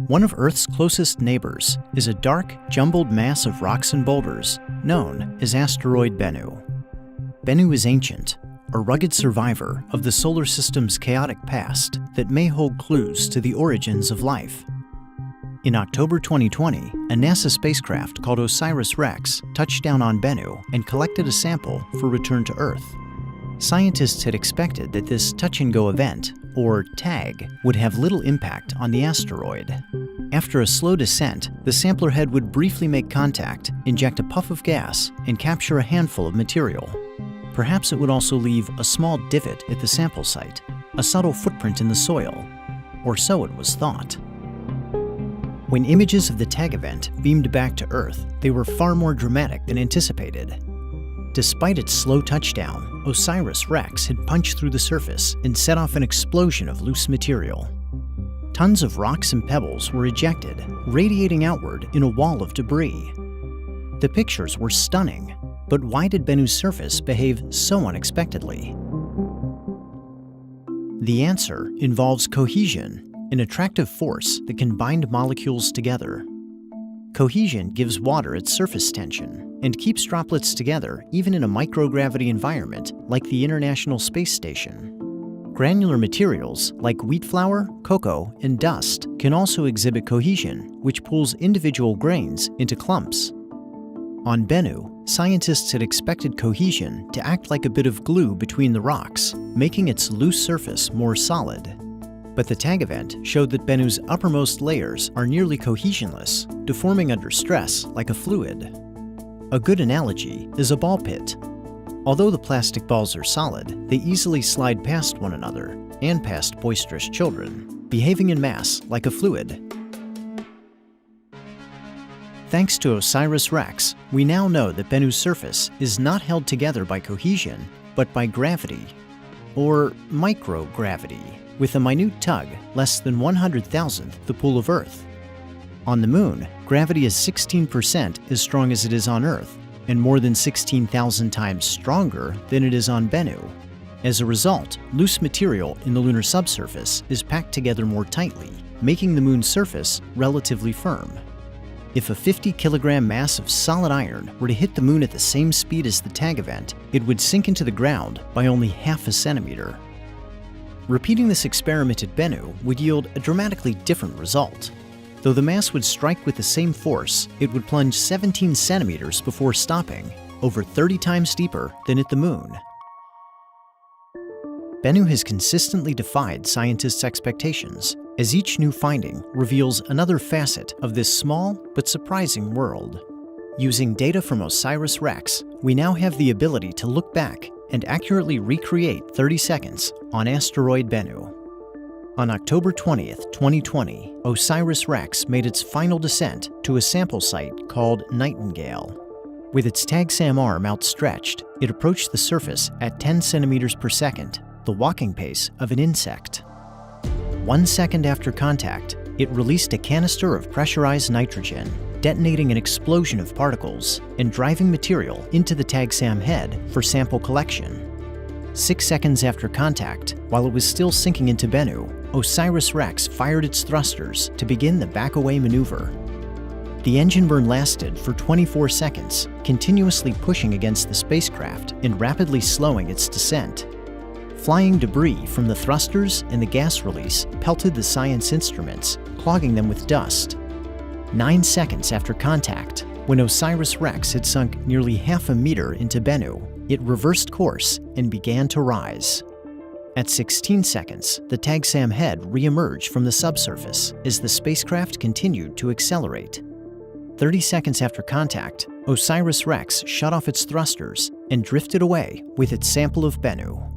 One of Earth's closest neighbors is a dark, jumbled mass of rocks and boulders known as Asteroid Bennu. Bennu is ancient, a rugged survivor of the solar system's chaotic past that may hold clues to the origins of life. In October 2020, a NASA spacecraft called OSIRIS-REx touched down on Bennu and collected a sample for return to Earth. Scientists had expected that this touch-and-go event, or TAG, would have little impact on the asteroid. After a slow descent, the sampler head would briefly make contact, inject a puff of gas, and capture a handful of material. Perhaps it would also leave a small divot at the sample site, a subtle footprint in the soil, or so it was thought. When images of the TAG event beamed back to Earth, they were far more dramatic than anticipated. Despite its slow touchdown, OSIRIS-REx had punched through the surface and set off an explosion of loose material. Tons of rocks and pebbles were ejected, radiating outward in a wall of debris. The pictures were stunning, but why did Bennu's surface behave so unexpectedly? The answer involves cohesion, an attractive force that can bind molecules together. Cohesion gives water its surface tension and keeps droplets together even in a microgravity environment like the International Space Station. Granular materials like wheat flour, cocoa, and dust can also exhibit cohesion, which pulls individual grains into clumps. On Bennu, scientists had expected cohesion to act like a bit of glue between the rocks, making its loose surface more solid. But the TAG event showed that Bennu's uppermost layers are nearly cohesionless, deforming under stress like a fluid. A good analogy is a ball pit. Although the plastic balls are solid, they easily slide past one another and past boisterous children, behaving in mass like a fluid. Thanks to OSIRIS-REx, we now know that Bennu's surface is not held together by cohesion, but by gravity, or microgravity, with a minute tug less than 100,000th the pull of Earth. On the Moon, gravity is 16% as strong as it is on Earth, and more than 16,000 times stronger than it is on Bennu. As a result, loose material in the lunar subsurface is packed together more tightly, making the Moon's surface relatively firm. If a 50-kilogram mass of solid iron were to hit the Moon at the same speed as the TAG event, it would sink into the ground by only half a centimeter. Repeating this experiment at Bennu would yield a dramatically different result. Though the mass would strike with the same force, it would plunge 17 centimeters before stopping, over 30 times deeper than at the Moon. Bennu has consistently defied scientists' expectations, as each new finding reveals another facet of this small but surprising world. Using data from OSIRIS-REx, we now have the ability to look back and accurately recreate 30 seconds on Asteroid Bennu. On October 20th, 2020, OSIRIS-REx made its final descent to a sample site called Nightingale. With its TAG-SAM arm outstretched, it approached the surface at 10 centimeters per second, the walking pace of an insect. 1 second after contact, it released a canister of pressurized nitrogen, detonating an explosion of particles and driving material into the TAG-SAM head for sample collection. 6 seconds after contact, while it was still sinking into Bennu, OSIRIS-REx fired its thrusters to begin the back-away maneuver. The engine burn lasted for 24 seconds, continuously pushing against the spacecraft and rapidly slowing its descent. Flying debris from the thrusters and the gas release pelted the science instruments, clogging them with dust. 9 seconds after contact, when OSIRIS-REx had sunk nearly half a meter into Bennu, it reversed course and began to rise. At 16 seconds, the TAG-SAM head re-emerged from the subsurface as the spacecraft continued to accelerate. 30 seconds after contact, OSIRIS-REx shut off its thrusters and drifted away with its sample of Bennu.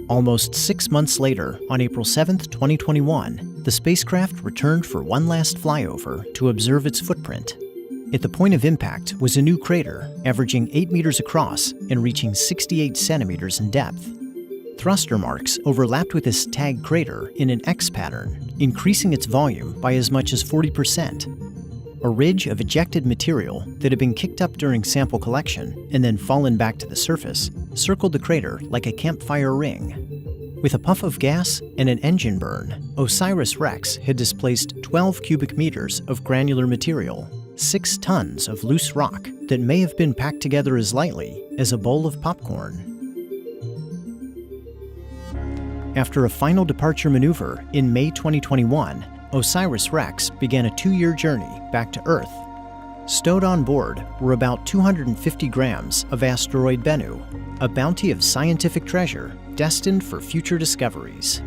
Almost 6 months later, on April 7, 2021, the spacecraft returned for one last flyover to observe its footprint. At the point of impact was a new crater, averaging 8 meters across and reaching 68 centimeters in depth. Thruster marks overlapped with this TAG crater in an X pattern, increasing its volume by as much as 40%. A ridge of ejected material that had been kicked up during sample collection and then fallen back to the surface circled the crater like a campfire ring. With a puff of gas and an engine burn, OSIRIS-REx had displaced 12 cubic meters of granular material, 6 tons of loose rock that may have been packed together as lightly as a bowl of popcorn. After a final departure maneuver in May 2021, OSIRIS-REx began a 2-year journey back to Earth. Stowed on board were about 250 grams of asteroid Bennu, a bounty of scientific treasure destined for future discoveries.